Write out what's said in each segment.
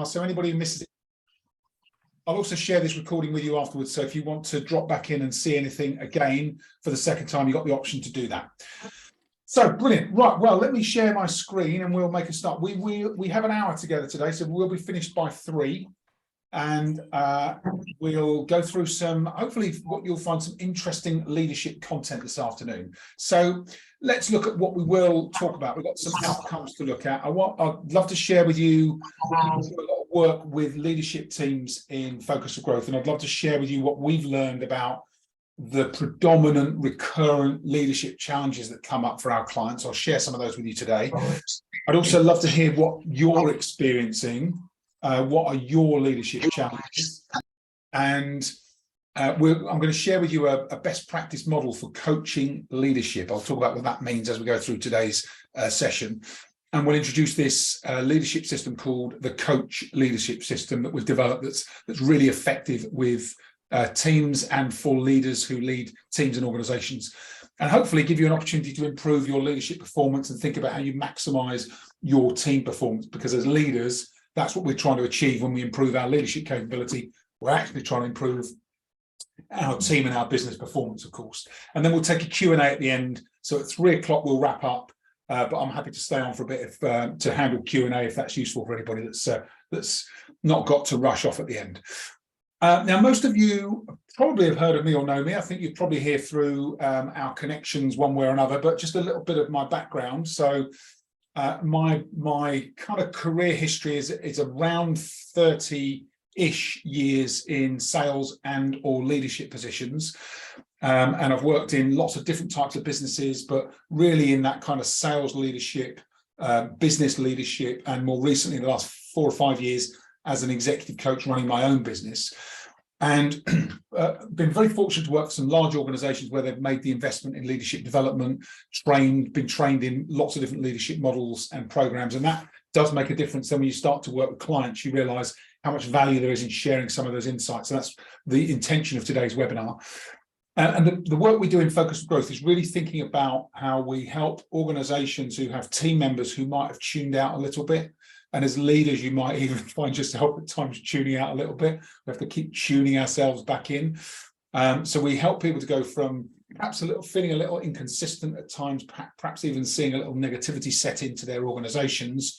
So anybody who misses it, I'll also share this recording with you afterwards. So if you want to drop back in and see anything again for the second time, you've got the option to do that. So brilliant. Right. Well, let me share my screen and we'll make a start. We have an hour together today, so we'll be finished by 3. And we'll go through some, hopefully what you'll find some interesting leadership content this afternoon. So let's look at what we will talk about. We've got some outcomes to look at. I'd love to share with you a lot of work with leadership teams in Focus for Growth, and I'd love to share with you what we've learned about the predominant recurrent leadership challenges that come up for our clients. I'll share some of those with you today. I'd also love to hear what you're experiencing. What are your leadership challenges? And I'm going to share with you a best practice model for coaching leadership. I'll talk about what that means as we go through today's session. And we'll introduce this leadership system called the Coach Leadership System that we've developed that's really effective with teams and for leaders who lead teams and organizations, and hopefully give you an opportunity to improve your leadership performance and think about how you maximize your team performance, because as leaders, that's what we're trying to achieve when we improve our leadership capability. We're actually trying to improve our team and our business performance, of course. And then we'll take a Q&A at the end. So at 3 o'clock, we'll wrap up. But I'm happy to stay on for a bit to handle Q&A if that's useful for anybody that's not got to rush off at the end. Now, most of you probably have heard of me or know me. I think you probably hear through our connections one way or another, but just a little bit of my background. So my kind of career history is around 30-ish years in sales and or leadership positions. And I've worked in lots of different types of businesses, but really in that kind of sales leadership, business leadership, and more recently in the last 4 or 5 years as an executive coach running my own business. And been very fortunate to work for some large organizations where they've made the investment in leadership development, been trained in lots of different leadership models and programs. And that does make a difference. Then when you start to work with clients, you realize how much value there is in sharing some of those insights. And that's the intention of today's webinar. And the work we do in Focus for Growth is really thinking about how we help organizations who have team members who might have tuned out a little bit. And as leaders, you might even find yourself at times tuning out a little bit. We have to keep tuning ourselves back in. So we help people to go from perhaps feeling a little inconsistent at times, perhaps even seeing a little negativity set into their organizations,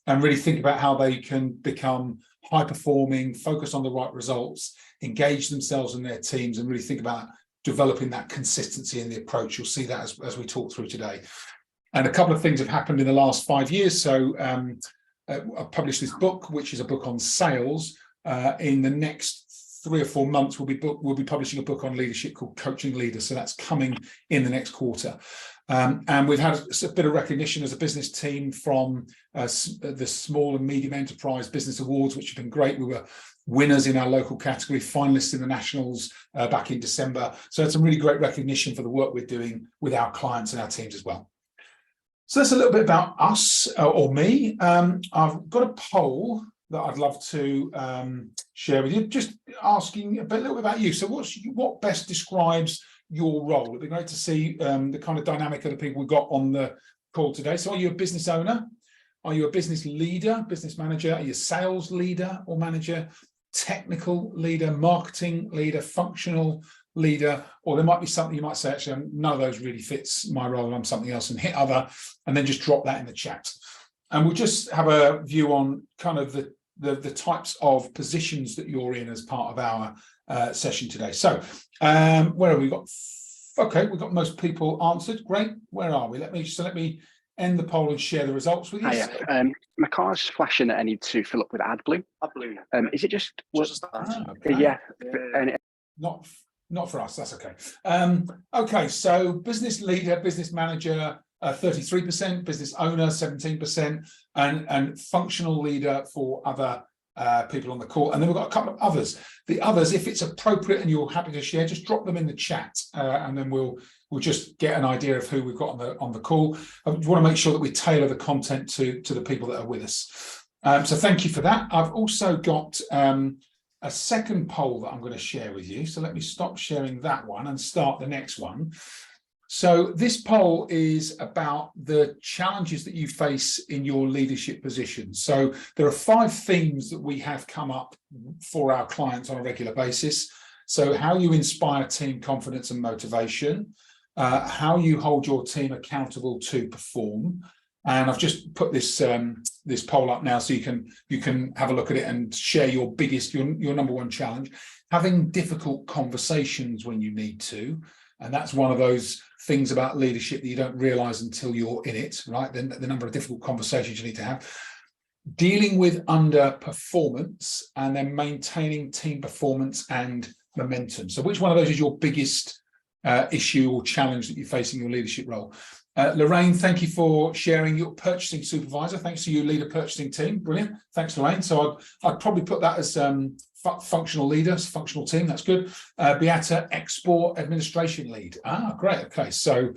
and really think about how they can become high performing, focus on the right results, engage themselves and their teams, and really think about developing that consistency in the approach. You'll see that as we talk through today. And a couple of things have happened in the last 5 years. So I've published this book, which is a book on sales. In the next 3 or 4 months, we'll be publishing a book on leadership called Coaching Leaders. So that's coming in the next quarter. And we've had a bit of recognition as a business team from the Small and Medium Enterprise Business Awards, which have been great. We were winners in our local category, finalists in the Nationals back in December. So it's some really great recognition for the work we're doing with our clients and our teams as well. So that's a little bit about us or me. I've got a poll that I'd love to share with you, just asking a little bit about you. So what best describes your role? It'd be great to see the kind of dynamic of the people we've got on the call today. So are you a business owner? Are you a business leader, business manager? Are you a sales leader or manager, technical leader, marketing leader, functional leader? Or there might be something you might say, actually, none of those really fits my role, I'm something else, and hit other, and then just drop that in the chat. And we'll just have a view on kind of the types of positions that you're in as part of our session today. So where have we got? Okay, we've got most people answered. Great. Where are we? Let me end the poll and share the results with you. Hiya. My car's flashing that I need to fill up with AdBlue. AdBlue. Is it just that? Okay. Yeah. Not for us. That's okay. Okay. So business leader, business manager, 33%, business owner, 17%, and functional leader for other people on the call. And then we've got a couple of others. The others, if it's appropriate and you're happy to share, just drop them in the chat, and then we'll just get an idea of who we've got on the call. I want to make sure that we tailor the content to the people that are with us. So thank you for that. I've also got a second poll that I'm going to share with you. So let me stop sharing that one and start the next one. So this poll is about the challenges that you face in your leadership position. So there are 5 themes that we have come up for our clients on a regular basis. So how you inspire team confidence and motivation, how you hold your team accountable to perform. And I've just put this this poll up now so you can have a look at it and share your biggest, your number one challenge. Having difficult conversations when you need to. And that's one of those things about leadership that you don't realize until you're in it, right? The number of difficult conversations you need to have. Dealing with underperformance and then maintaining team performance and momentum. So which one of those is your biggest issue or challenge that you face in your leadership role? Lorraine, thank you for sharing your purchasing supervisor. Thanks to you, leader purchasing team. Brilliant. Thanks, Lorraine. So I'd probably put that as functional leaders, functional team. That's good. Beata, export administration lead. Great. Okay. So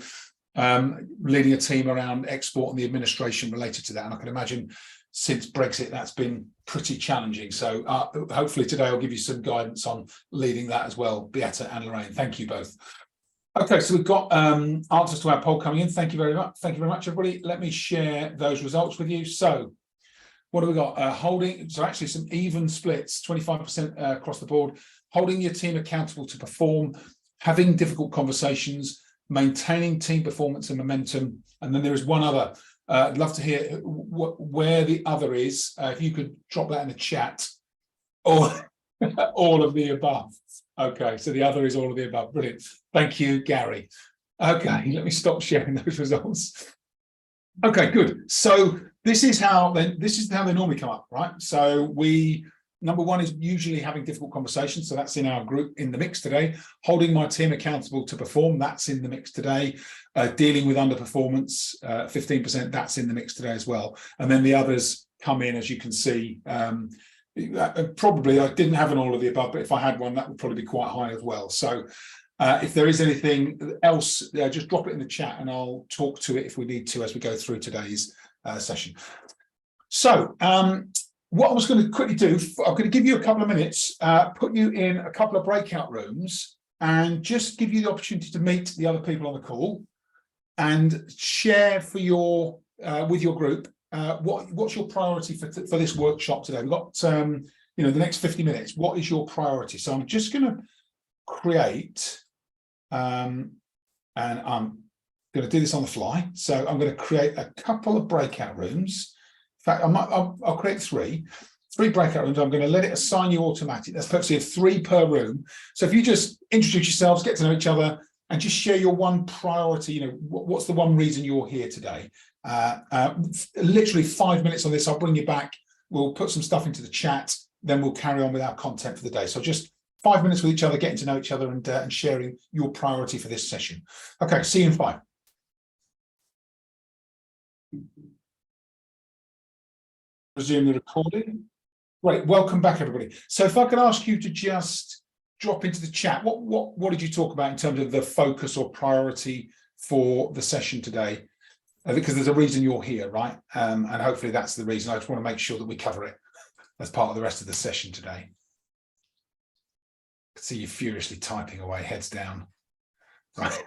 leading a team around export and the administration related to that. And I can imagine since Brexit, that's been pretty challenging. So hopefully today I'll give you some guidance on leading that as well. Beata and Lorraine, thank you both. Okay, so we've got answers to our poll coming in. Thank you very much. Thank you very much, everybody. Let me share those results with you. So what do we got? Holding, so actually some even splits, 25% across the board. Holding your team accountable to perform, having difficult conversations, maintaining team performance and momentum. And then there is one other. I'd love to hear where the other is. If you could drop that in the chat, or all of the above. Okay, so the other is all of the above. Brilliant. Thank you, Gary. Okay, let me stop sharing those results. Okay, good. So this is how they normally come up, right? So number one is usually having difficult conversations. So that's in our group in the mix today. Holding my team accountable to perform, that's in the mix today. Dealing with underperformance, 15%, that's in the mix today as well. And then the others come in, as you can see. Probably I didn't have an all of the above, but if I had one, that would probably be quite high as well. So if there is anything else, just drop it in the chat and I'll talk to it if we need to as we go through today's session. So what I was going to quickly do, I'm going to give you a couple of minutes, put you in a couple of breakout rooms and just give you the opportunity to meet the other people on the call and share for your with your group what's your priority for this workshop today. We've got the next 50 minutes. What is your priority? So I'm just going to create and I'm going to do this on the fly. So I'm going to create a couple of breakout rooms. In fact, I'll create three breakout rooms. I'm going to let it assign you automatic. That's purposely of 3 per room. So if you just introduce yourselves, get to know each other, and just share your one priority, what's the one reason you're here today? Literally 5 minutes on this. I'll bring you back. We'll put some stuff into the chat. Then we'll carry on with our content for the day. So just 5 minutes with each other, getting to know each other and sharing your priority for this session. Okay, see you in 5. Resume the recording. Great, welcome back, everybody. So if I could ask you to just drop into the chat, what did you talk about in terms of the focus or priority for the session today? Because there's a reason you're here, right? And hopefully that's the reason. I just want to make sure that we cover it as part of the rest of the session today. I can see you furiously typing away, heads down. Right.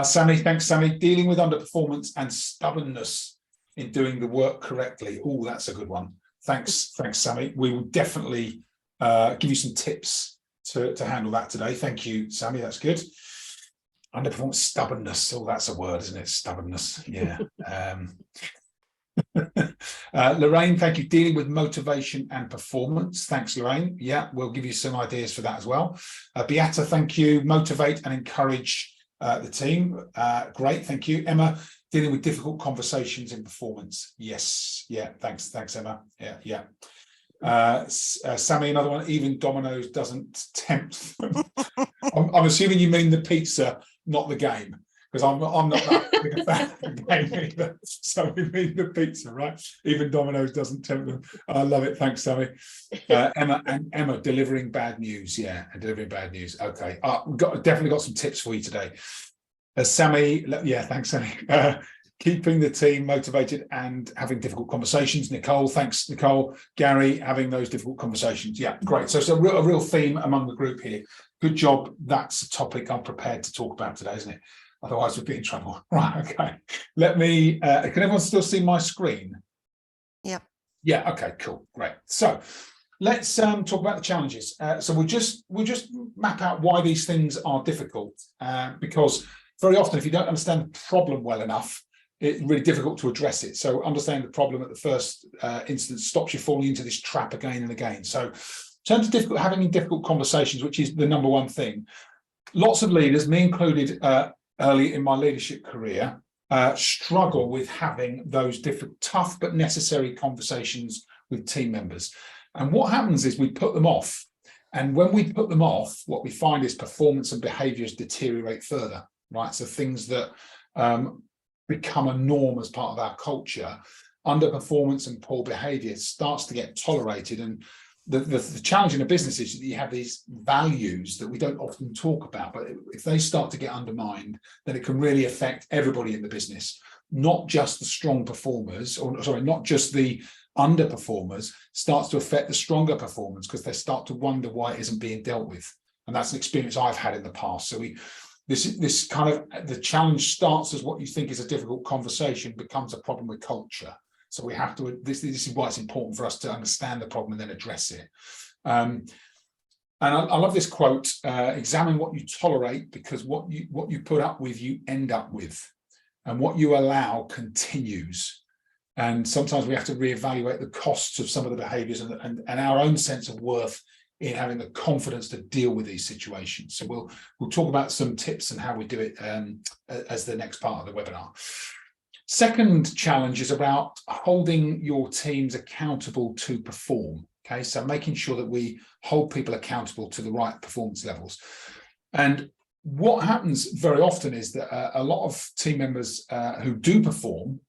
Sammy, thanks, Sammy. Dealing with underperformance and stubbornness in doing the work correctly. Oh, that's a good one. Thanks, Sammy. We will definitely give you some tips to handle that today. Thank you, Sammy. That's good. Underperformance, stubbornness. Oh, that's a word, isn't it? Stubbornness. Yeah. Lorraine, thank you. Dealing with motivation and performance. Thanks, Lorraine. Yeah, we'll give you some ideas for that as well. Beata, thank you. Motivate and encourage the team. Great, thank you. Emma, dealing with difficult conversations in performance. Yes, yeah, thanks, Emma. Yeah. Sammy, another one. Even Domino's doesn't tempt them. I'm assuming you mean the pizza, not the game, because I'm not that big a fan of the game either. So we mean the pizza, right? Even Domino's doesn't tempt them. I love it. Thanks, Sammy. Emma, delivering bad news. Yeah, delivering bad news. Okay, definitely got some tips for you today. Sammy, yeah, thanks, Sammy. keeping the team motivated and having difficult conversations. Nicole, thanks, Nicole. Gary, having those difficult conversations. Yeah, great. So it's a real theme among the group here. Good job. That's a topic I'm prepared to talk about today, isn't it? Otherwise, we'd be in trouble. Right, okay. Let me, can everyone still see my screen? Yep. Yeah, okay, cool, great. So let's talk about the challenges. So we'll just map out why these things are difficult, because very often if you don't understand the problem well enough, it's really difficult to address it. So understanding the problem at the first instance stops you falling into this trap again and again. So in terms of having difficult conversations, which is the number one thing, lots of leaders, me included, early in my leadership career, struggle with having those tough but necessary conversations with team members. And what happens is we put them off. And when we put them off, what we find is performance and behaviors deteriorate further, right? So things that become a norm as part of our culture, underperformance and poor behavior starts to get tolerated. And the challenge in a business is that you have these values that we don't often talk about, but if they start to get undermined, then it can really affect everybody in the business, not just the strong performers, or sorry, not just the underperformers, starts to affect the stronger performers because they start to wonder why it isn't being dealt with. And that's an experience I've had in the past. So this kind of, the challenge starts as what you think is a difficult conversation becomes a problem with culture. So we have to, this is why it's important for us to understand the problem and then address it. And I love this quote, examine what you tolerate, because what you put up with, you end up with, and what you allow continues. And sometimes we have to reevaluate the costs of some of the behaviors and our own sense of worth in having the confidence to deal with these situations. So we'll talk about some tips and how we do it as the next part of the webinar. Second challenge is about holding your teams accountable to perform. Okay, so making sure that we hold people accountable to the right performance levels. And what happens very often is that a lot of team members who do perform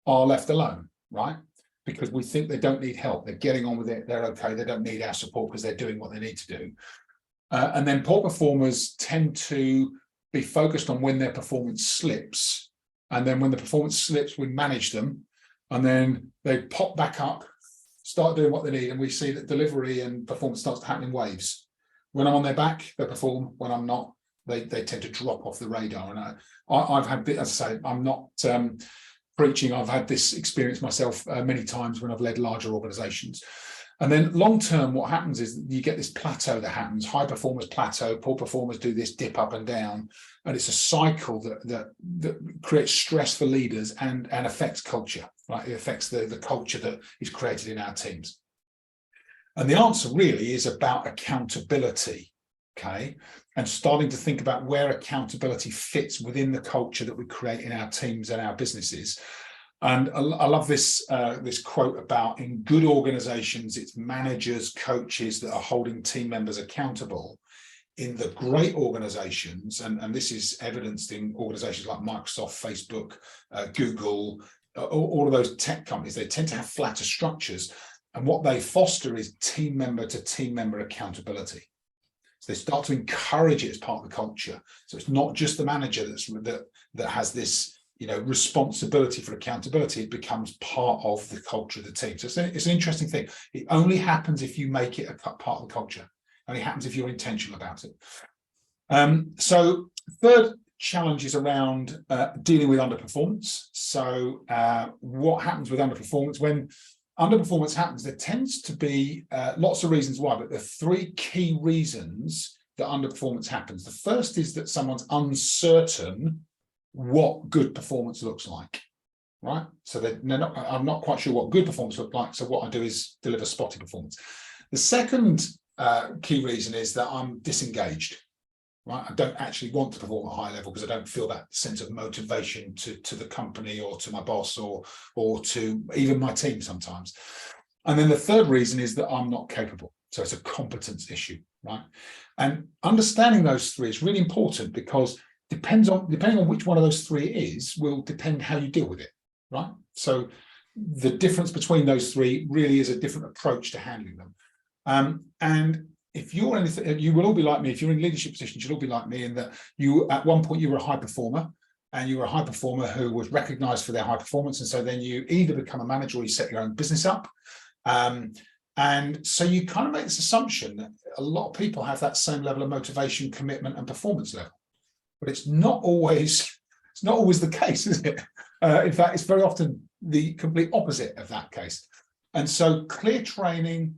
are left alone, right? Because we think they don't need help. They're getting on with it. They're okay. They don't need our support because they're doing what they need to do. And then poor performers tend to be focused on when their performance slips. And then when the performance slips, we manage them. And then they pop back up, start doing what they need. And we see that delivery and performance starts to happen in waves. When I'm on their back, they perform. When I'm not, they tend to drop off the radar. And I've had, as I say, I'm not preaching. I've had this experience myself many times when I've led larger organizations. And then long term, what happens is you get this plateau that happens. High performers plateau, poor performers do this dip up and down. And it's a cycle that creates stress for leaders and affects culture, right? It affects the culture that is created in our teams. And the answer really is about accountability, okay? And starting to think about where accountability fits within the culture that we create in our teams and our businesses. And I love this quote about, in good organizations, it's managers, coaches that are holding team members accountable. In the great organizations, and this is evidenced in organizations like Microsoft, Facebook, Google, all of those tech companies, they tend to have flatter structures. And what they foster is team member to team member accountability. So they start to encourage it as part of the culture. So it's not just the manager that has this, responsibility for accountability. It becomes part of the culture of the team. So it's an interesting thing. It only happens if you make it a part of the culture. It only happens if you're intentional about it. So third challenge is around dealing with underperformance. So what happens with underperformance? When underperformance happens, there tends to be lots of reasons why, but there are three key reasons that underperformance happens. The first is that someone's uncertain what good performance looks like, right? So I'm not quite sure what good performance looks like, so what I do is deliver spotty performance. The second key reason is that I'm disengaged, right? I don't actually want to perform at a high level because I don't feel that sense of motivation to the company or to my boss or to even my team sometimes. And then the third reason is that I'm not capable. So it's a competence issue, right? And understanding those three is really important because depending on which one of those three it is, will depend how you deal with it, right? So the difference between those three really is a different approach to handling them. And if you're anything, you will all be like me. If you're in leadership positions, you'll all be like me in that at one point you were a high performer and you were a high performer who was recognized for their high performance. And so then you either become a manager or you set your own business up. And so you kind of make this assumption that a lot of people have that same level of motivation, commitment, and performance level. But it's not always the case, is it? In fact, it's very often the complete opposite of that case. And so clear training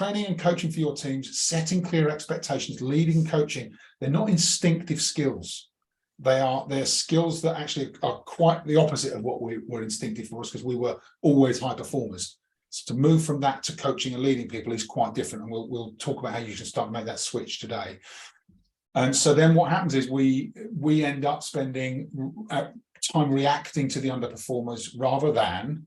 and coaching for your teams, setting clear expectations, leading coaching, they're not instinctive skills. They're skills that actually are quite the opposite of what were instinctive for us, because we were always high performers. So to move from that to coaching and leading people is quite different. And we'll talk about how you can start to make that switch today. And so then what happens is we end up spending time reacting to the underperformers rather than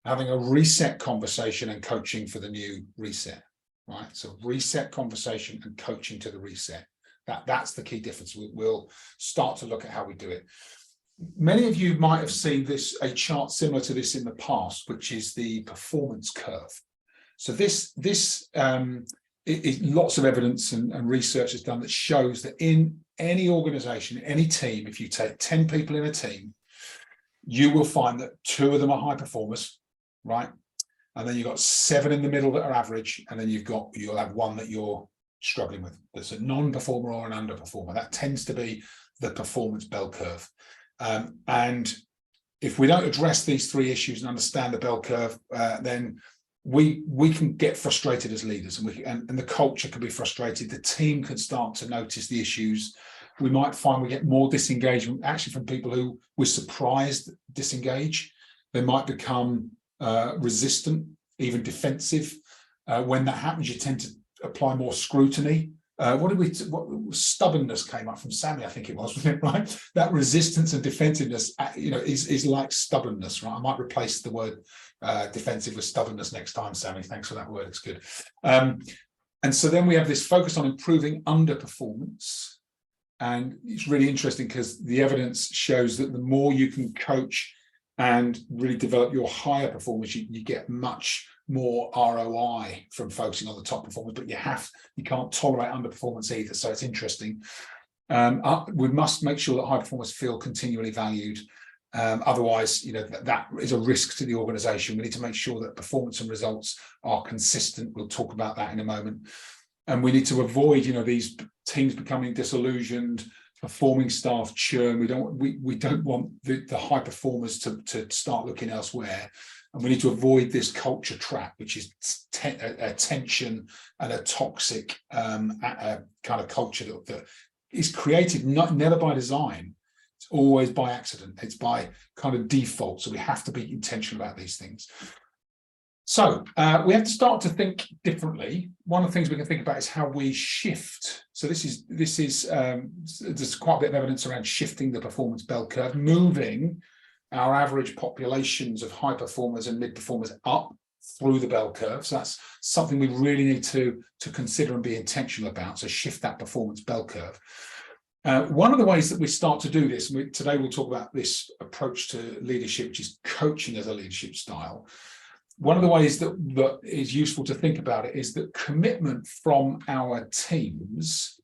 having a reset conversation and coaching for the new reset, right? So reset conversation and coaching to the reset. That's the key difference. We'll start to look at how we do it. Many of you might have seen a chart similar to this in the past, which is the performance curve. So this lots of evidence and research is done that shows that in any organization, any team, if you take 10 people in a team, you will find that 2 of them are high performers, right? And then you've got 7 in the middle that are average, and then you'll have 1 that you're struggling with. That's a non-performer or an underperformer. That tends to be the performance bell curve. And if we don't address these 3 issues and understand the bell curve, then we can get frustrated as leaders, and the culture can be frustrated. The team can start to notice the issues. We might find we get more disengagement actually from people who we're surprised disengage. They might become resistant, even defensive. When that happens, you tend to apply more scrutiny. Stubbornness came up from Sammy, I think it was, wasn't it, right? That resistance and defensiveness, is like stubbornness, right? I might replace the word defensive with stubbornness next time, Sammy. Thanks for that word, it's good. And so then we have this focus on improving underperformance. And it's really interesting because the evidence shows that the more you can coach and really develop your higher performance, you get much more ROI from focusing on the top performers, but you can't tolerate underperformance either. So it's interesting. We must make sure that high performers feel continually valued. Otherwise, that is a risk to the organization. We need to make sure that performance and results are consistent. We'll talk about that in a moment. And we need to avoid, these teams becoming disillusioned, performing staff churn. We don't want the high performers to start looking elsewhere. And we need to avoid this culture trap, which is a tension and a toxic kind of culture that is created never by design. It's always by accident. It's by kind of default. So we have to be intentional about these things. So we have to start to think differently. One of the things we can think about is how we shift. So there's quite a bit of evidence around shifting the performance bell curve, moving our average populations of high performers and mid performers up through the bell curve. So that's something we really need to consider and be intentional about. So shift that performance bell curve. One of the ways that we start to do this, today we'll talk about this approach to leadership, which is coaching as a leadership style. One of the ways that is useful to think about it is that commitment from our teams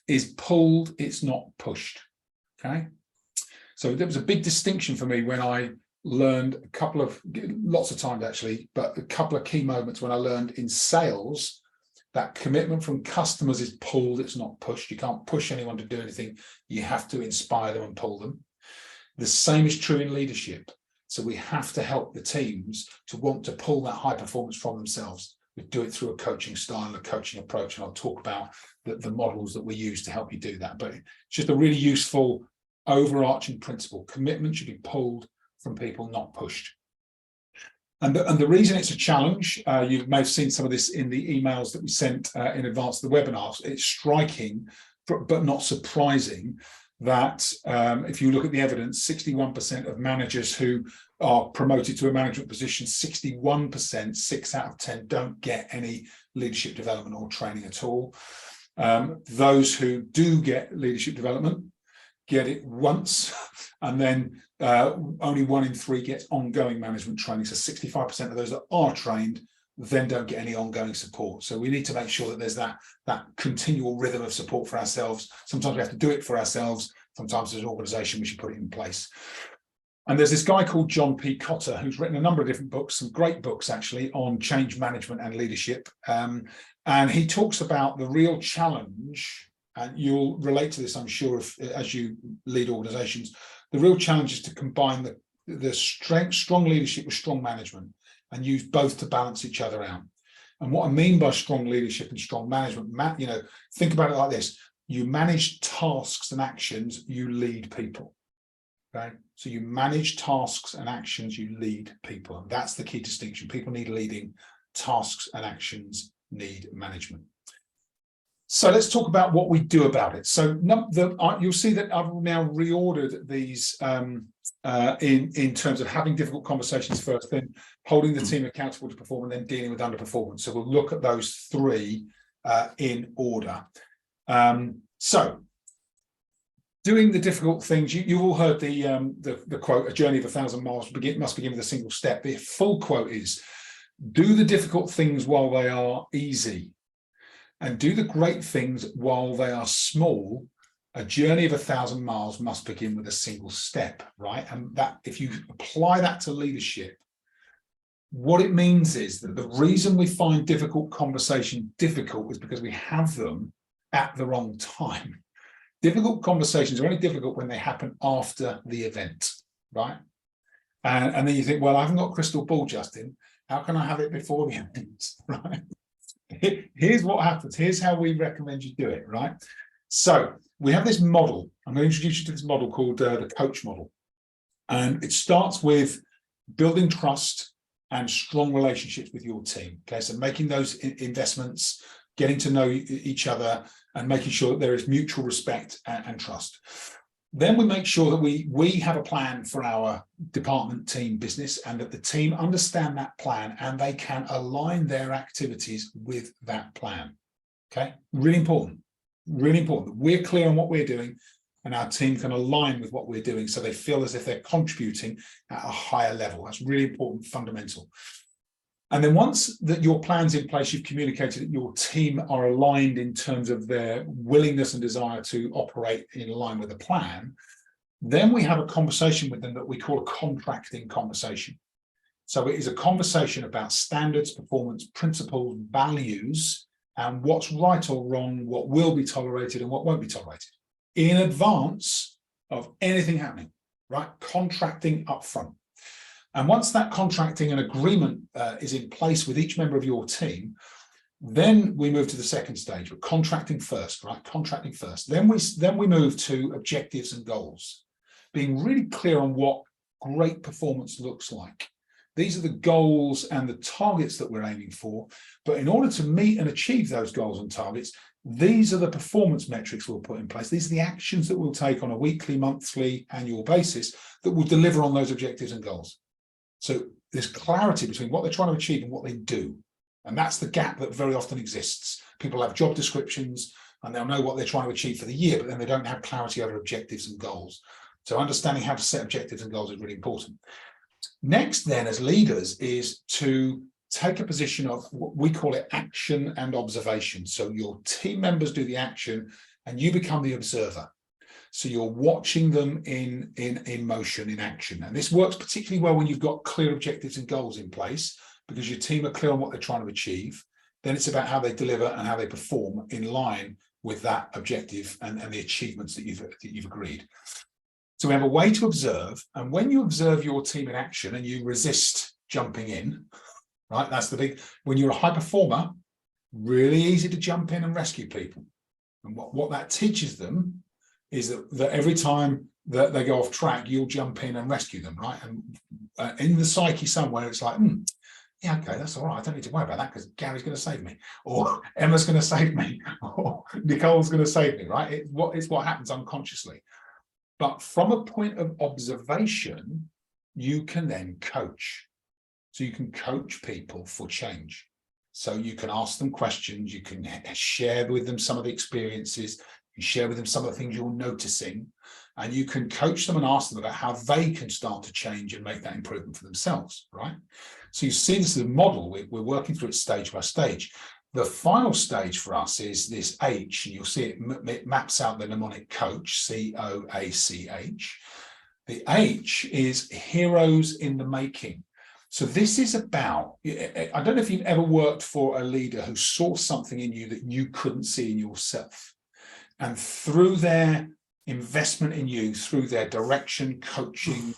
is pulled, it's not pushed, okay? So there was a big distinction for me when I learned lots of times actually, but a couple of key moments when I learned in sales that commitment from customers is pulled, it's not pushed. You can't push anyone to do anything. You have to inspire them and pull them. The same is true in leadership. So we have to help the teams to want to pull that high performance from themselves. We do it through a coaching style, a coaching approach, and I'll talk about the models that we use to help you do that. But it's just a really useful overarching principle. Commitment should be pulled from people, not pushed. And the reason it's a challenge, you may have seen some of this in the emails that we sent in advance of the webinars. It's striking, but not surprising, that if you look at the evidence, 61% of managers who are promoted to a management position, 61%, 6 out of 10, don't get any leadership development or training at all. Those who do get leadership development get it once, and then only 1 in 3 gets ongoing management training. So 65% of those that are trained then don't get any ongoing support. So we need to make sure that there's that continual rhythm of support for ourselves. Sometimes we have to do it for ourselves Sometimes as an organization, we should put it in place. And there's this guy called John P. Cotter, who's written a number of different books, some great books actually, on change management and leadership. And he talks about the real challenge, and you'll relate to this, I'm sure, as you lead organizations. The real challenge is to combine the strong leadership with strong management and use both to balance each other out. And what I mean by strong leadership and strong management, think about it like this. You manage tasks and actions, you lead people. Okay, so you manage tasks and actions, you lead people. And that's the key distinction. People need leading, tasks and actions need management. So let's talk about what we do about it. So you'll see that I've now reordered these in terms of having difficult conversations first, then holding the team accountable to perform, and then dealing with underperformance. So we'll look at those three in order. So doing the difficult things, you've all heard the quote, "A journey of 1,000 miles must begin with a single step." The full quote is, "Do the difficult things while they are easy, and do the great things while they are small. A journey of 1,000 miles must begin with a single step," right? And that, if you apply that to leadership, what it means is that the reason we find difficult conversation difficult is because we have them at the wrong time. Difficult conversations are only difficult when they happen after the event, right? And then you think, well, I haven't got a crystal ball, Justin. How can I have it before the event, right? Here's what happens. Here's how we recommend you do it, right? So we have this model. I'm going to introduce you to this model called the coach model. And it starts with building trust and strong relationships with your team. Okay, so making those investments, getting to know each other, and making sure that there is mutual respect and trust. Then we make sure that we have a plan for our department, team, business, and that the team understand that plan and they can align their activities with that plan. Okay, really important, really important. We're clear on what we're doing and our team can align with what we're doing so they feel as if they're contributing at a higher level. That's really important, fundamental. And then once that your plan's in place, you've communicated that your team are aligned in terms of their willingness and desire to operate in line with the plan, then we have a conversation with them that we call a contracting conversation. So it is a conversation about standards, performance, principles, values, and what's right or wrong, what will be tolerated and what won't be tolerated in advance of anything happening, right? Contracting up front. And once that contracting and agreement is in place with each member of your team, then we move to the second stage. We're contracting first, right? Contracting first. Then we move to objectives and goals, being really clear on what great performance looks like. These are the goals and the targets that we're aiming for. But in order to meet and achieve those goals and targets, these are the performance metrics we'll put in place. These are the actions that we'll take on a weekly, monthly, annual basis that will deliver on those objectives and goals. So there's clarity between what they're trying to achieve and what they do. And that's the gap that very often exists. People have job descriptions and they'll know what they're trying to achieve for the year, but then they don't have clarity over objectives and goals. So understanding how to set objectives and goals is really important. Next then, as leaders, is to take a position of what we call it action and observation. So your team members do the action and you become the observer. So you're watching them in motion, in action. And this works particularly well when you've got clear objectives and goals in place, because your team are clear on what they're trying to achieve. Then it's about how they deliver and how they perform in line with that objective and the achievements that you've agreed. So we have a way to observe. And when you observe your team in action and you resist jumping in, right? That's the big, when you're a high performer, really easy to jump in and rescue people. And what that teaches them is that every time that they go off track, you'll jump in and rescue them, right? And in the psyche somewhere, it's like, yeah, okay, that's all right. I don't need to worry about that because Gary's going to save me, or Emma's going to save me, or Nicole's going to save me, right? It's what happens unconsciously. But from a point of observation, you can then coach. So you can coach people for change. So you can ask them questions, you can share with them some of the experiences, you share with them some of the things you're noticing, and you can coach them and ask them about how they can start to change and make that improvement for themselves, right? So you see this as a model, we're working through it stage by stage. The final stage for us is this H, and you'll see it maps out the mnemonic coach, COACH. The H is heroes in the making. So this is about, I don't know if you've ever worked for a leader who saw something in you that you couldn't see in yourself. And through their investment in you, through their direction, coaching,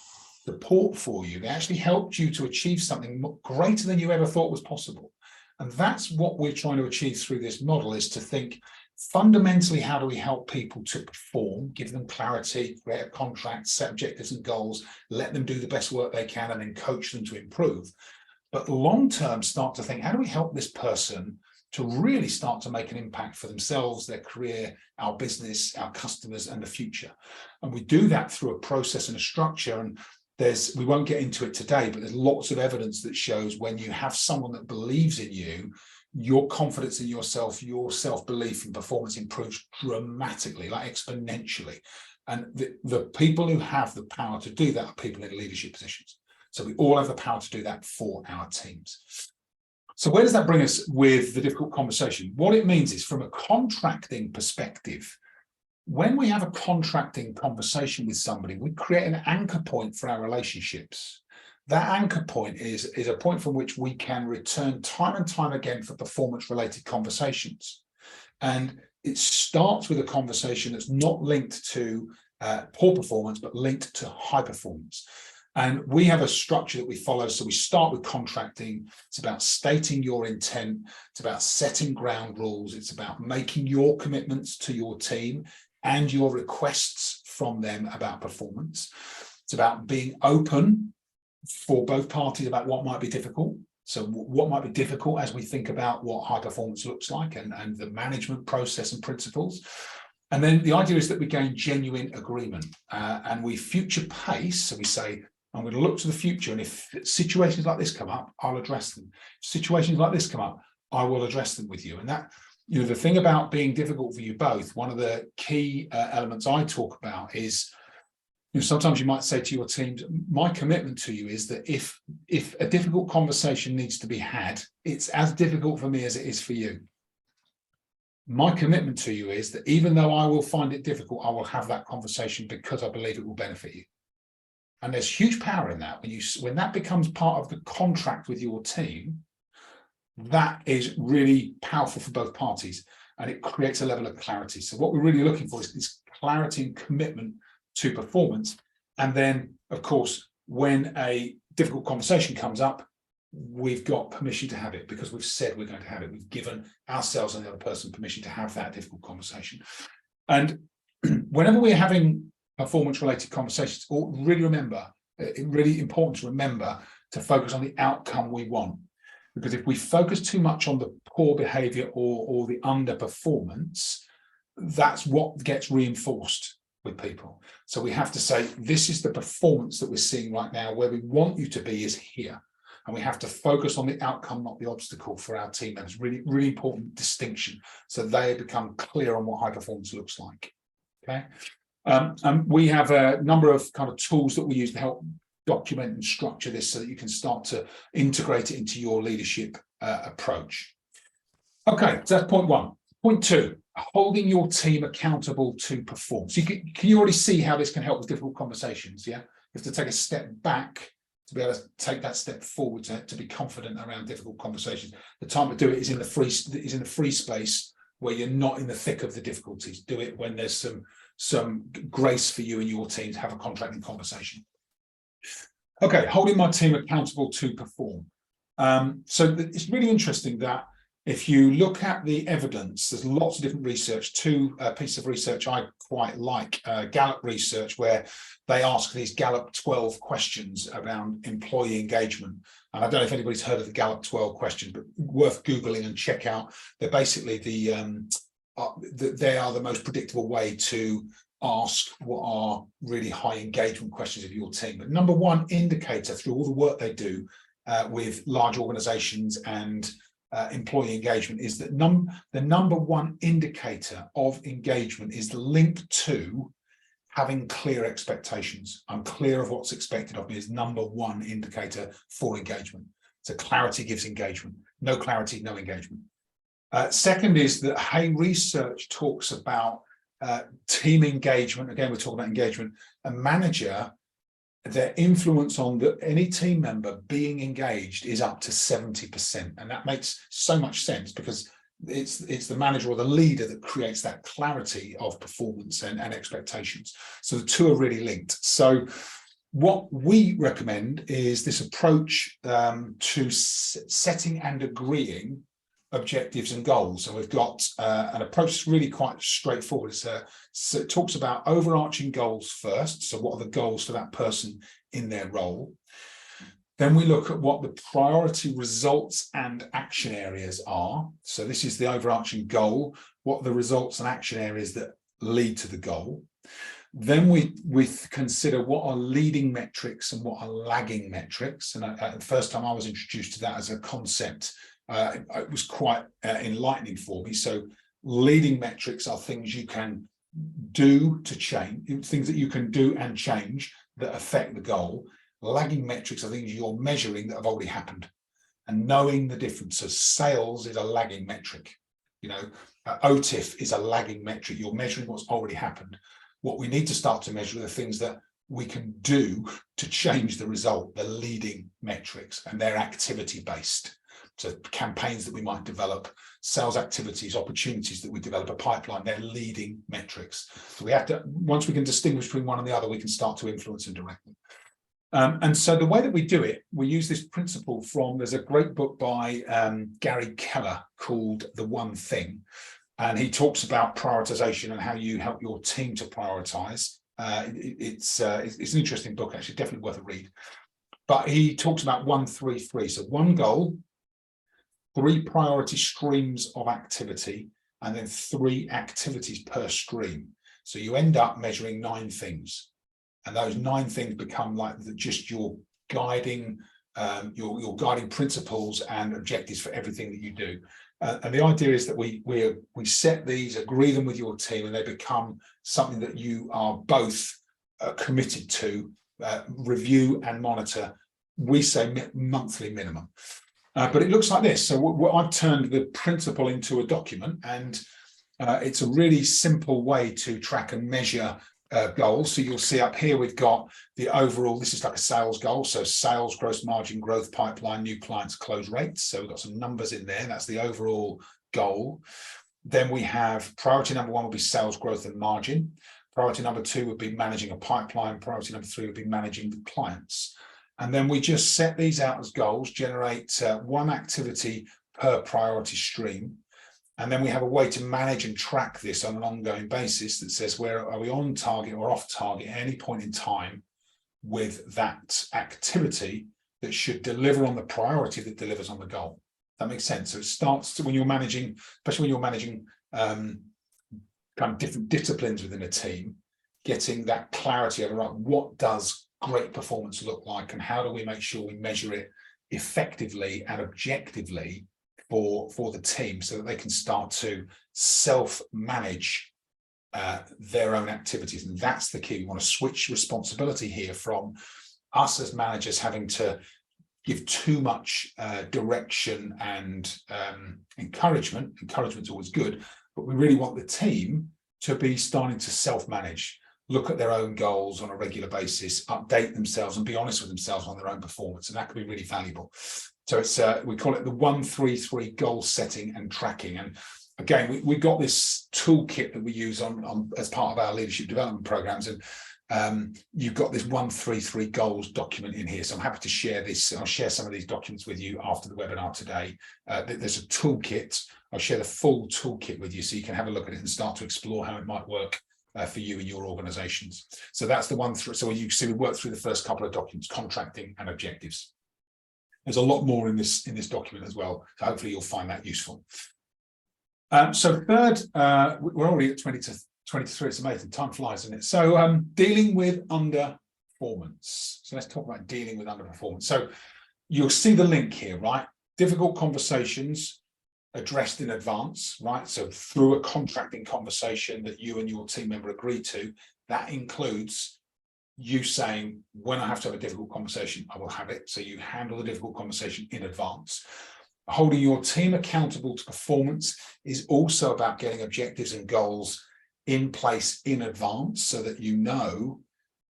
support for you, they actually helped you to achieve something greater than you ever thought was possible. And that's what we're trying to achieve through this model, is to think fundamentally, how do we help people to perform, give them clarity, create a contract, set objectives and goals, let them do the best work they can, and then coach them to improve. But long-term, start to think, how do we help this person to really start to make an impact for themselves, their career, our business, our customers, and the future? And we do that through a process and a structure. And we won't get into it today, but there's lots of evidence that shows when you have someone that believes in you, your confidence in yourself, your self-belief and performance improves dramatically, like exponentially. And the people who have the power to do that are people in leadership positions. So we all have the power to do that for our teams. So where does that bring us with the difficult conversation? What it means is, from a contracting perspective, when we have a contracting conversation with somebody, we create an anchor point for our relationships. That anchor point is a point from which we can return time and time again for performance-related conversations. And it starts with a conversation that's not linked to poor performance, but linked to high performance. And we have a structure that we follow. So we start with contracting. It's about stating your intent. It's about setting ground rules. It's about making your commitments to your team and your requests from them about performance. It's about being open for both parties about what might be difficult. So what might be difficult as we think about what high performance looks like, and the management process and principles. And then the idea is that we gain genuine agreement, and we future pace. So we say, I'm going to look to the future, and if situations like this come up, I'll address them. If situations like this come up, I will address them with you. And that, the thing about being difficult for you both, one of the key elements I talk about is, sometimes you might say to your teams, my commitment to you is that if a difficult conversation needs to be had, it's as difficult for me as it is for you. My commitment to you is that even though I will find it difficult, I will have that conversation because I believe it will benefit you. And there's huge power in that. When that becomes part of the contract with your team, that is really powerful for both parties, and it creates a level of clarity. So what we're really looking for is clarity and commitment to performance. And then, of course, when a difficult conversation comes up, we've got permission to have it because we've said we're going to have it. We've given ourselves and the other person permission to have that difficult conversation. And whenever we're having performance-related conversations, really important to remember to focus on the outcome we want. Because if we focus too much on the poor behavior or the underperformance, that's what gets reinforced with people. So we have to say, this is the performance that we're seeing right now. Where we want you to be is here. And we have to focus on the outcome, not the obstacle, for our team members. Really, really important distinction. So they become clear on what high performance looks like. Okay. And we have a number of kind of tools that we use to help document and structure this so that you can start to integrate it into your leadership approach. Okay, so that's point one. Point two, holding your team accountable to perform. So can you already see how this can help with difficult conversations? Yeah, you have to take a step back to be able to take that step forward to be confident around difficult conversations. The time to do it is in the free space where you're not in the thick of the difficulties. Do it when there's some grace for you and your team to have a contracting conversation. Okay, holding my team accountable to perform. So it's really interesting that if you look at the evidence, there's lots of different research. Two pieces of research I quite like, Gallup research, where they ask these Gallup 12 questions around employee engagement. And I don't know if anybody's heard of the Gallup 12 questions, but worth Googling and check out. They're basically they are the most predictable way to ask what are really high engagement questions of your team. But number one indicator through all the work they do with large organizations and employee engagement is that the number one indicator of engagement is the link to having clear expectations. I'm clear of what's expected of me is number one indicator for engagement. So clarity gives engagement. No clarity, no engagement. Second is that Hay research talks about team engagement. Again, we're talking about engagement. A manager, their influence on any team member being engaged is up to 70%. And that makes so much sense because it's the manager or the leader that creates that clarity of performance and expectations. So the two are really linked. So what we recommend is this approach to setting and agreeing objectives and goals. And we've got an approach that's really quite straightforward. So it talks about overarching goals first. So what are the goals for that person in their role? Then we look at what the priority results and action areas are. So this is the overarching goal, what are the results and action areas that lead to the goal. Then we consider what are leading metrics and what are lagging metrics. And the first time I was introduced to that as a concept, it was quite enlightening for me. So leading metrics are things you can do to change, things that you can do and change that affect the goal. Lagging metrics are things you're measuring that have already happened, and knowing the difference. So sales is a lagging metric. OTIF is a lagging metric. You're measuring what's already happened. What we need to start to measure are the things that we can do to change the result, the leading metrics, and they're activity based. So campaigns that we might develop, sales activities, opportunities that we develop, a pipeline, they're leading metrics. So we have to, once we can distinguish between one and the other, we can start to influence and direct them. And so the way that we do it, we use this principle there's a great book by Gary Keller called The One Thing. And he talks about prioritization and how you help your team to prioritize. It's an interesting book, actually, definitely worth a read. But he talks about 1-3-3. So one goal, 3 priority streams of activity, and then 3 activities per stream. So you end up measuring 9 things. And those 9 things become like just your guiding, your guiding principles and objectives for everything that you do. And the idea is that we set these, agree them with your team, and they become something that you are both committed to, review and monitor. We say monthly minimum. But it looks like this. So I've turned the principle into a document, and it's a really simple way to track and measure goals. So you'll see up here we've got the overall, this is like a sales goal, so sales, gross margin, growth pipeline, new clients, close rates. So we've got some numbers in there. That's the overall goal. Then we have priority number 1 will be sales growth and margin. Priority number 2 would be managing a pipeline. Priority number 3 would be managing the clients. And then we just set these out as goals, generate 1 activity per priority stream. And then we have a way to manage and track this on an ongoing basis that says, where are we on target or off target at any point in time with that activity that should deliver on the priority that delivers on the goal. That makes sense. So it starts to, when you're managing, especially when you're managing kind of different disciplines within a team, getting that clarity of, right, what does great performance look like, and how do we make sure we measure it effectively and objectively for the team, so that they can start to self-manage their own activities. And that's the key. We want to switch responsibility here from us as managers having to give too much direction and encouragement. Encouragement's always good, but we really want the team to be starting to self-manage, look at their own goals on a regular basis, update themselves, and be honest with themselves on their own performance. And that can be really valuable. So it's we call it the 1-3-3 goal setting and tracking. And again, we got this toolkit that we use on as part of our leadership development programs. And you've got this 1-3-3 goals document in here. So I'm happy to share this. I'll share some of these documents with you after the webinar today. There's a toolkit. I'll share the full toolkit with you so you can have a look at it and start to explore how it might work for you and your organizations. So that's the one through. So you see, we worked through the first couple of documents, contracting and objectives. There's a lot more in this document as well. So hopefully you'll find that useful. So third, we're already at 20 to 23. It's amazing. Time flies, isn't it? So dealing with underperformance. So let's talk about dealing with underperformance. So you'll see the link here, right? Difficult conversations addressed in advance, right? So through a contracting conversation that you and your team member agree to, that includes you saying, when I have to have a difficult conversation, I will have it. So you handle the difficult conversation in advance. holding your team accountable to performance is also about getting objectives and goals in place in advance so that you know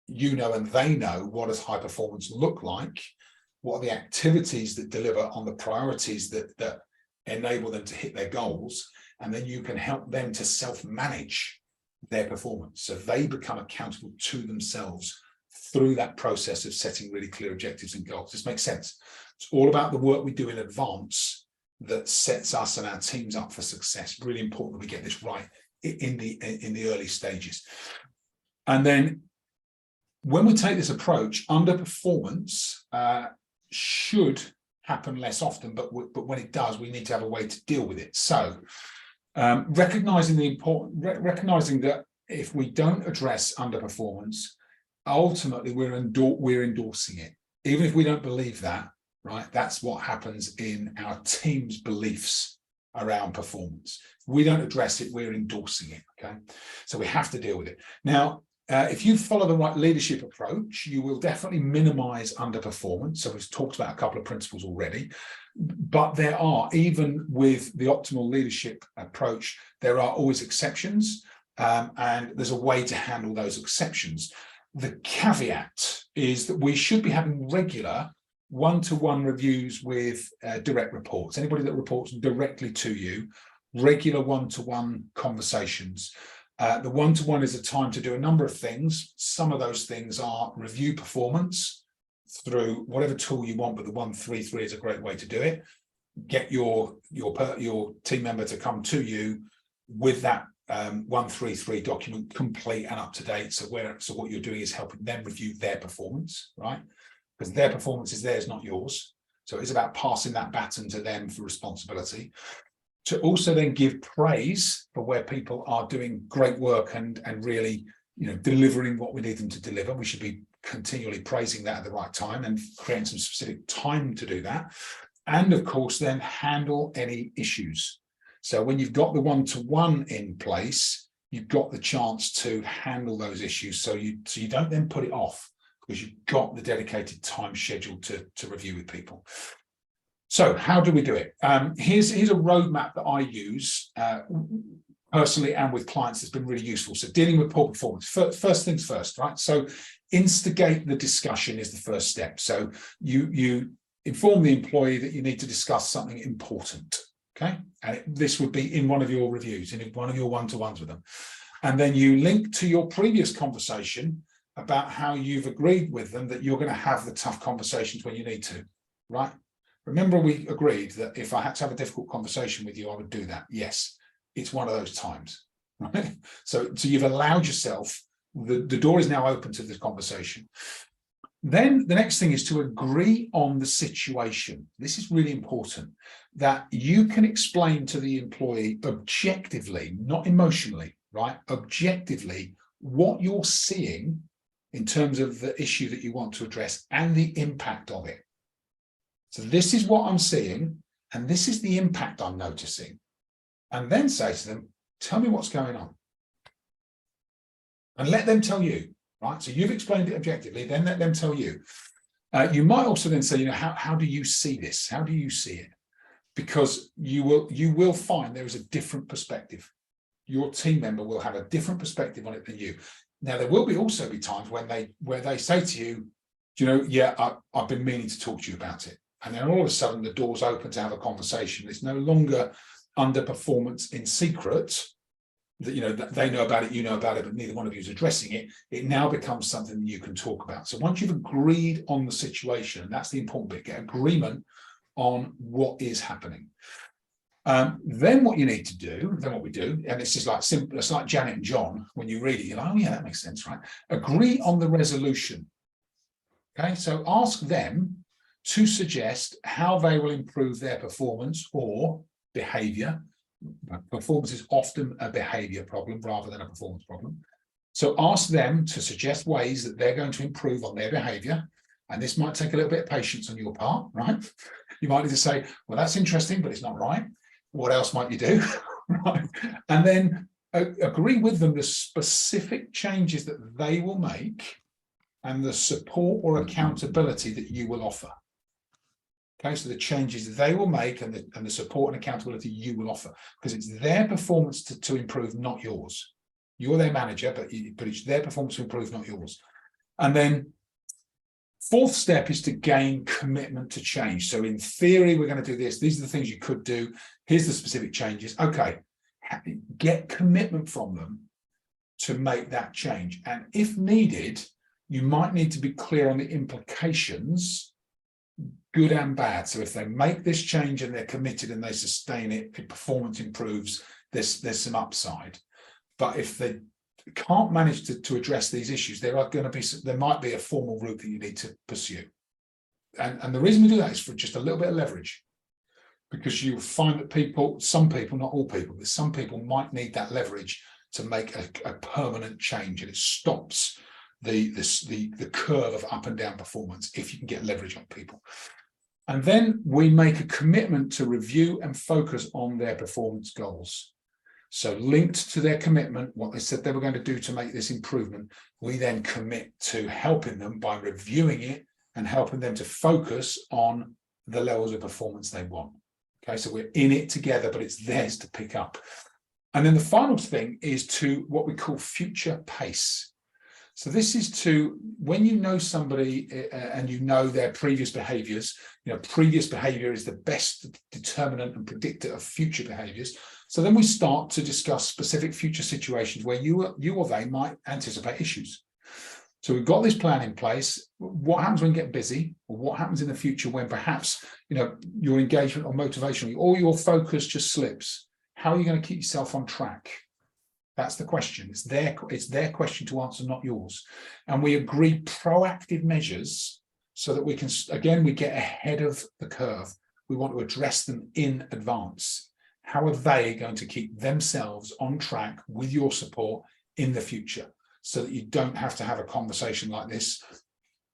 and they know what does high performance look like, what are the activities that deliver on the priorities that enable them to hit their goals, and then you can help them to self-manage their performance so they become accountable to themselves through that process of setting really clear objectives and goals. This makes sense. It's all about the work we do in advance that sets us and our teams up for success. Really important that we get this right in the early stages. And then when we take this approach, underperformance should happen less often, but when it does, we need to have a way to deal with it. So recognizing that if we don't address underperformance, ultimately we're endorsing it. Even if we don't believe that, right? That's what happens in our team's beliefs around performance. If we don't address it, we're endorsing it, okay? So we have to deal with it. Now, if you follow the right leadership approach, you will definitely minimize underperformance. So we've talked about a couple of principles already, but there are, even with the optimal leadership approach, there are always exceptions, and there's a way to handle those exceptions. The caveat is that we should be having regular one-to-one reviews with direct reports. Anybody that reports directly to you, regular one-to-one conversations. The one-to-one is a time to do a number of things. Some of those things are review performance through whatever tool you want, but the 133 is a great way to do it. Get your team member to come to you with that 133 document complete and up to date. So what you're doing is helping them review their performance, right? Because their performance is theirs, not yours. So it's about passing that baton to them for responsibility. To also then give praise for where people are doing great work and really, delivering what we need them to deliver. We should be continually praising that at the right time and creating some specific time to do that. And of course, then handle any issues. So when you've got the one-to-one in place, you've got the chance to handle those issues. So you don't then put it off because you've got the dedicated time scheduled to review with people. So how do we do it? Here's a roadmap that I use personally and with clients that's been really useful. So dealing with poor performance, first things first, right? So instigate the discussion is the first step. So you inform the employee that you need to discuss something important, okay? And this would be in one of your reviews, in one of your one-to-ones with them. And then you link to your previous conversation about how you've agreed with them that you're going to have the tough conversations when you need to, right? Remember, we agreed that if I had to have a difficult conversation with you, I would do that. Yes, it's one of those times, right? So you've allowed yourself, the door is now open to this conversation. Then the next thing is to agree on the situation. This is really important, that you can explain to the employee objectively, not emotionally, right? Objectively, what you're seeing in terms of the issue that you want to address and the impact of it. So this is what I'm seeing, and this is the impact I'm noticing. And then say to them, tell me what's going on. And let them tell you, right? So you've explained it objectively, then let them tell you. You might also then say, how do you see this? How do you see it? Because you will find there is a different perspective. Your team member will have a different perspective on it than you. Now, there will also be times where they say to you, yeah, I've been meaning to talk to you about it. And then all of a sudden the door's open to have a conversation. It's no longer underperformance in secret that, that they know about it, you know about it, but neither one of you is addressing it. It now becomes something that you can talk about. So once you've agreed on the situation, and that's the important bit, get agreement on what is happening. Then what you need to do, what we do, and it's just like simple, it's like Janet and John, when you read it, you're like, oh yeah, that makes sense, right? Agree on the resolution. Okay, so ask them to suggest how they will improve their performance or behavior. Performance is often a behavior problem rather than a performance problem. So ask them to suggest ways that they're going to improve on their behavior. And this might take a little bit of patience on your part, right? You might need to say, well, that's interesting, but it's not right. What else might you do? Right? And then agree with them the specific changes that they will make and the support or accountability that you will offer. Okay, so the changes they will make and the support and accountability you will offer, because it's their performance to improve, not yours. You're their manager, but it's their performance to improve, not yours. And then fourth step is to gain commitment to change. So in theory, we're going to do this. These are the things you could do. Here's the specific changes. Okay, get commitment from them to make that change. And if needed, you might need to be clear on the implications, good and bad. So if they make this change and they're committed and they sustain it, if performance improves, there's some upside. But if they can't manage to address these issues, there might be a formal route that you need to pursue. And the reason we do that is for just a little bit of leverage, because you'll find that some people, not all people, but some people might need that leverage to make a permanent change, and it stops the curve of up and down performance if you can get leverage on people. And then we make a commitment to review and focus on their performance goals. So linked to their commitment, what they said they were going to do to make this improvement, we then commit to helping them by reviewing it and helping them to focus on the levels of performance they want. Okay, so we're in it together, but it's theirs to pick up. And then the final thing is to what we call future pace. So this is to, when you know somebody and you know their previous behaviors, previous behavior is the best determinant and predictor of future behaviors. So then we start to discuss specific future situations where you or they might anticipate issues. So we've got this plan in place. What happens when you get busy, or what happens in the future when perhaps your engagement or motivation or your focus just slips? How are you going to keep yourself on track? That's the question. It's their question to answer, not yours. And we agree proactive measures so that we can, again, we get ahead of the curve. We want to address them in advance. How are they going to keep themselves on track with your support in the future, so that you don't have to have a conversation like this,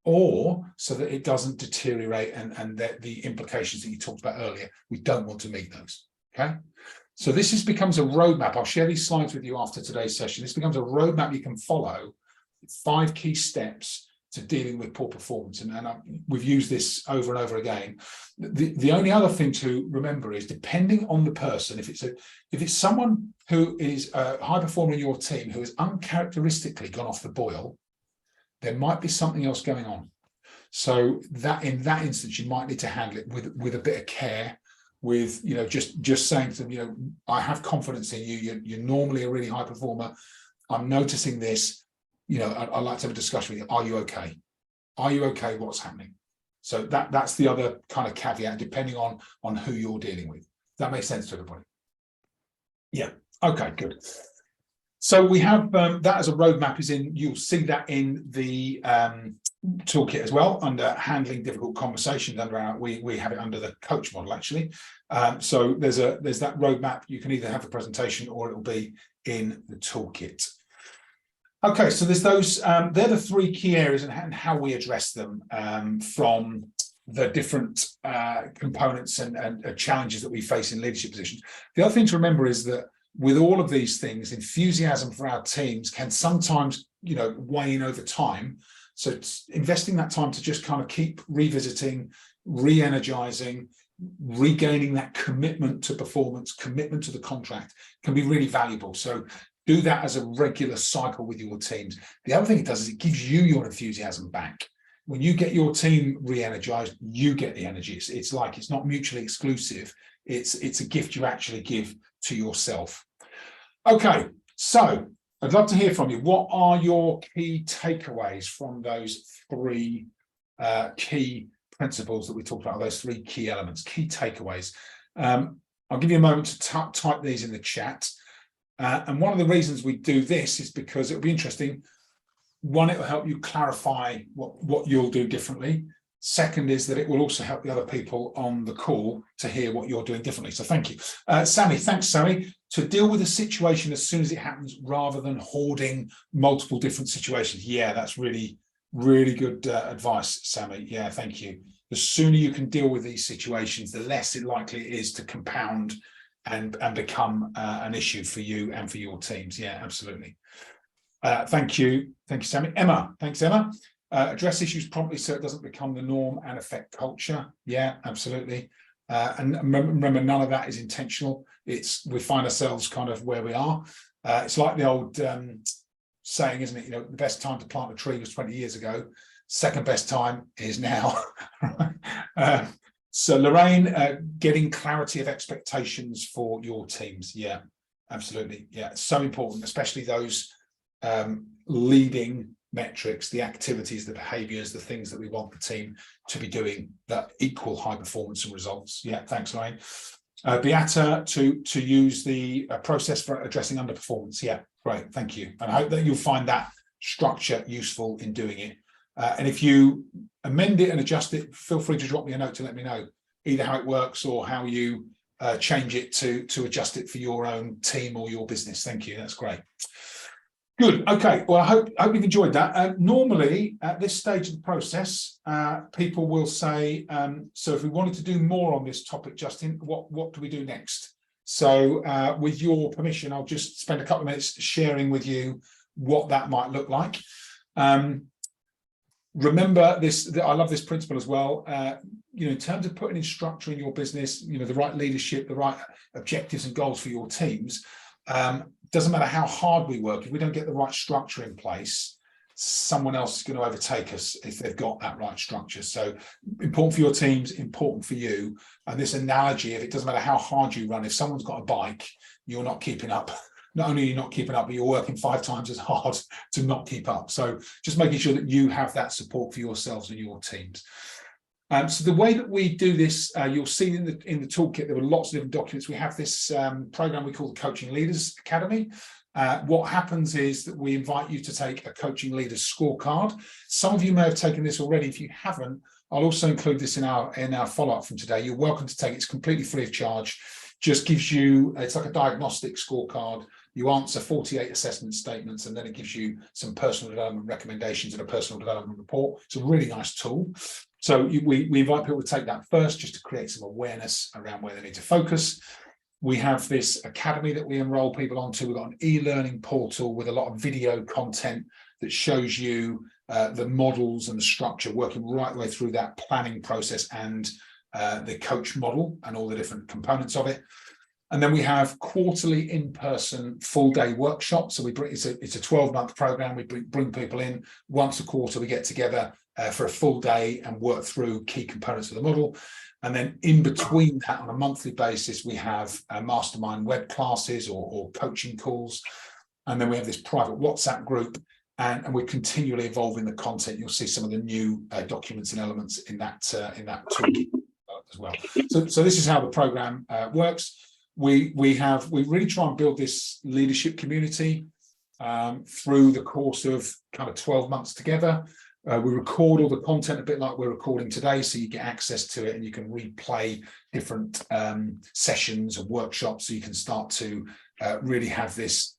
or so that it doesn't deteriorate and the implications that you talked about earlier, we don't want to meet those. Okay. So this becomes a roadmap. I'll share these slides with you after today's session. This becomes a roadmap you can follow, 5 key steps to dealing with poor performance. And we've used this over and over again. The only other thing to remember is, depending on the person, if it's someone who is a high performer in your team who has uncharacteristically gone off the boil, there might be something else going on. So that in that instance, you might need to handle it with a bit of care, with just saying to them, I have confidence in you. You're normally a really high performer. I'm noticing this. I'd like to have a discussion with you. Are you okay? Are you okay? What's happening? So that's the other kind of caveat, depending on who you're dealing with. That makes sense to everybody? Yeah. Okay, good. So we have that as a roadmap you'll see that in the toolkit as well, under handling difficult conversations. We have it under the coach model, actually. So there's that roadmap. You can either have the presentation or it will be in the toolkit. Okay, so there's those. They're the 3 key areas and how we address them from the different components and challenges that we face in leadership positions. The other thing to remember is that with all of these things, enthusiasm for our teams can sometimes, wane over time. So it's investing that time to just kind of keep revisiting, re-energizing, regaining that commitment to performance, commitment to the contract can be really valuable. So do that as a regular cycle with your teams. The other thing it does is it gives you your enthusiasm back. When you get your team re-energized, you get the energy. It's like, it's not mutually exclusive. It's a gift you actually give to yourself. Okay, so I'd love to hear from you. What are your key takeaways from those 3 key principles that we talked about, those 3 key elements, key takeaways? I'll give you a moment to type these in the chat. And one of the reasons we do this is because it'll be interesting. One, it will help you clarify what you'll do differently. Second is that it will also help the other people on the call to hear what you're doing differently. So thank you. Sammy, thanks, Sammy. To deal with a situation as soon as it happens, rather than hoarding multiple different situations. Yeah, that's really, really good advice, Sammy. Yeah, thank you. The sooner you can deal with these situations, the less likely it is to compound and become an issue for you and for your teams. Yeah, absolutely. Thank you. Thank you, Sammy. Emma, thanks, Emma. Address issues promptly so it doesn't become the norm and affect culture. Yeah, absolutely. And remember, none of that is intentional. We find ourselves kind of where we are. It's like the old saying, isn't it? You know, the best time to plant a tree was 20 years ago. Second best time is now. So Lorraine, getting clarity of expectations for your teams. Yeah, absolutely. Yeah, it's so important, especially those leading metrics, the activities, the behaviors, the things that we want the team to be doing that equal high performance and results. Yeah, thanks, Lorraine. Beata, to use the process for addressing underperformance. Yeah, great, thank you. And I hope that you'll find that structure useful in doing it. And if you amend it and adjust it, feel free to drop me a note to let me know either how it works or how you change it to adjust it for your own team or your business. Thank you, that's great. Good. Okay. Well, I hope you've enjoyed that. Normally, at this stage of the process, people will say, "So, if we wanted to do more on this topic, Justin, what do we do next?" So, with your permission, I'll just spend a couple of minutes sharing with you what that might look like. Remember this. I love this principle as well. You know, in terms of putting in structure in your business, you know, the right leadership, the right objectives and goals for your teams. Doesn't matter how hard we work, if we don't get the right structure in place, someone else is going to overtake us if they've got that right structure. So important for your teams, important for you. And this analogy, if it doesn't matter how hard you run, if someone's got a bike, you're not keeping up. Not only are you not keeping up, but you're working 5 times as hard to not keep up. So just making sure that you have that support for yourselves and your teams. So the way that we do this, you'll see in the toolkit, there were lots of different documents. We have this program we call the Coaching Leaders Academy. What happens is that we invite you to take a Coaching Leaders scorecard. Some of you may have taken this already. If you haven't, I'll also include this in our follow-up from today. You're welcome to take it. It's completely free of charge. Just gives you, it's like a diagnostic scorecard. You answer 48 assessment statements, and then it gives you some personal development recommendations and a personal development report. It's a really nice tool. So we invite people to take that first, just to create some awareness around where they need to focus. We have this academy that we enroll people onto. We've got an e-learning portal with a lot of video content that shows you the models and the structure, working right the way through that planning process and the coach model and all the different components of it. And then we have quarterly in-person full-day workshops. So it's a 12-month program. We bring people in once a quarter. We get together for a full day and work through key components of the model. And then in between that, on a monthly basis, we have mastermind web classes or coaching calls. And then we have this private WhatsApp group, and we're continually evolving the content. You'll see some of the new documents and elements in that toolkit as well. So this is how the program works. We really try and build this leadership community through the course of kind of 12 months together. We record all the content a bit like we're recording today, so you get access to it and you can replay different sessions and workshops, so you can start to really have this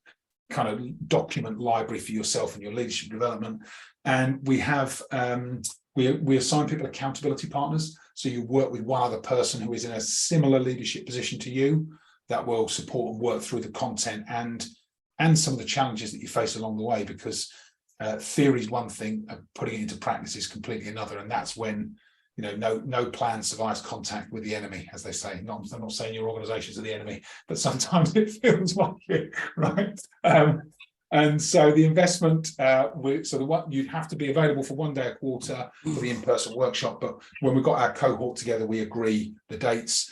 kind of document library for yourself and your leadership development. And we have we assign people accountability partners, so you work with one other person who is in a similar leadership position to you that will support and work through the content and some of the challenges that you face along the way, because theory is one thing, putting it into practice is completely another. And that's when, you know, no plan survives contact with the enemy, as they say. I'm not saying your organizations are the enemy, but sometimes it feels like it, right? And so the investment, you'd have to be available for 1 day a quarter for the in-person workshop. But when we've got our cohort together, we agree the dates.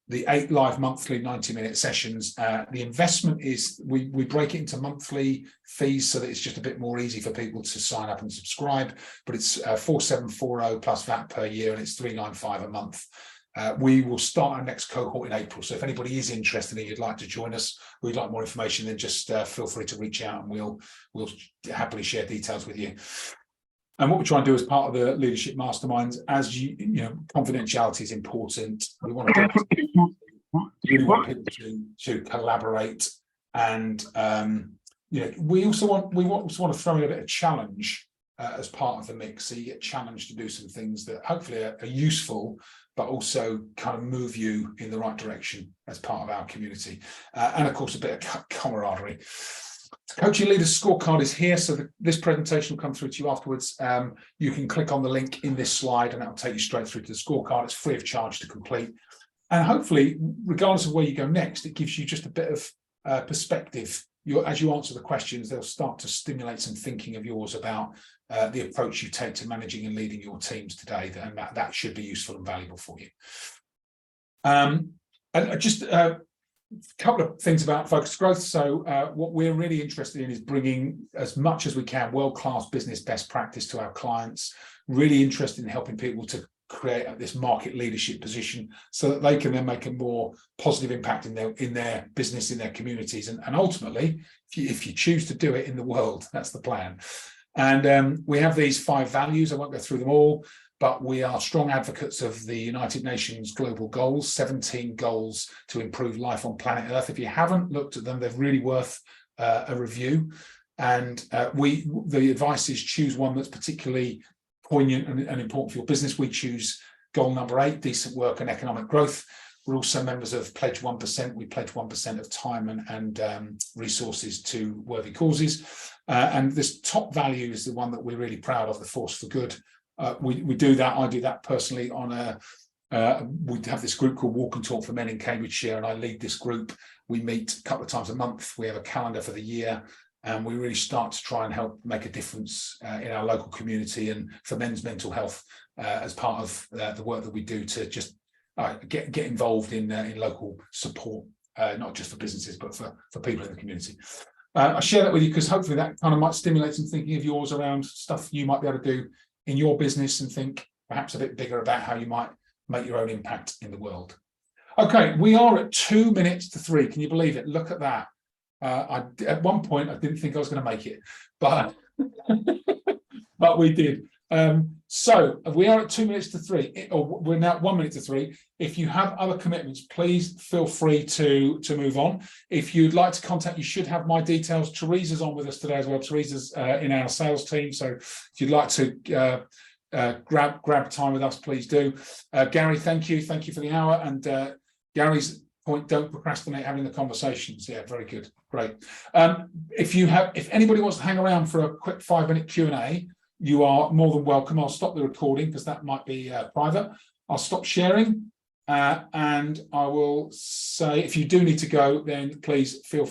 The 8 live monthly 90-minute sessions. The investment is we break it into monthly fees so that it's just a bit more easy for people to sign up and subscribe. But it's 4,740 plus VAT per year, and it's 395 a month. We will start our next cohort in April. So if anybody is interested and you'd like to join us, or you'd like more information, then just feel free to reach out, and we'll happily share details with you. And what we try and do as part of the leadership masterminds, as you know, confidentiality is important. We want people to collaborate, and you know, we also want to throw in a bit of challenge as part of the mix. So you get challenged to do some things that hopefully are useful, but also kind of move you in the right direction as part of our community, and of course a bit of camaraderie. Coaching Leaders Scorecard is here, so this presentation will come through to you afterwards. You can click on the link in this slide and that'll take you straight through to the scorecard. It's free of charge to complete. And hopefully, regardless of where you go next, it gives you just a bit of perspective. As you answer the questions, they'll start to stimulate some thinking of yours about the approach you take to managing and leading your teams today, and that should be useful and valuable for you. And just a couple of things about focused growth. So what we're really interested in is bringing as much as we can world-class business best practice to our clients, really interested in helping people to create this market leadership position so that they can then make a more positive impact in their business, in their communities, and ultimately, if you choose to do it, in the world. That's the plan. And we have these 5 values. I won't go through them all, but we are strong advocates of the United Nations global goals, 17 goals to improve life on planet Earth. If you haven't looked at them, they're really worth a review. And the advice is choose one that's particularly poignant and important for your business. We choose goal number 8, decent work and economic growth. We're also members of Pledge 1%. We pledge 1% of time and resources to worthy causes. And this top value is the one that we're really proud of, the force for good. We do that. I do that personally on we have this group called Walk and Talk for Men in Cambridgeshire, and I lead this group. We meet a couple of times a month. We have a calendar for the year, and we really start to try and help make a difference in our local community and for men's mental health as part of the work that we do to just get involved in local support, not just for businesses, but for people in the community. I share that with you because hopefully that kind of might stimulate some thinking of yours around stuff you might be able to do in your business and think perhaps a bit bigger about how you might make your own impact in the world. Okay, we are at 2 minutes to 3. Can you believe it? Look at that. At one point, I didn't think I was going to make it, but but we did. So we are at 2 minutes to 3, or we're now at 1 minute to 3. If you have other commitments, please feel free to move on. If you'd like to contact, you should have my details. Teresa's on with us today as well. Teresa's in our sales team. So if you'd like to grab time with us, please do. Gary, thank you for the hour. And Gary's point, don't procrastinate having the conversations. Yeah, very good, great. If anybody wants to hang around for a quick 5-minute Q&A, you are more than welcome. I'll stop the recording because that might be private. I'll stop sharing and I will say if you do need to go, then please feel free.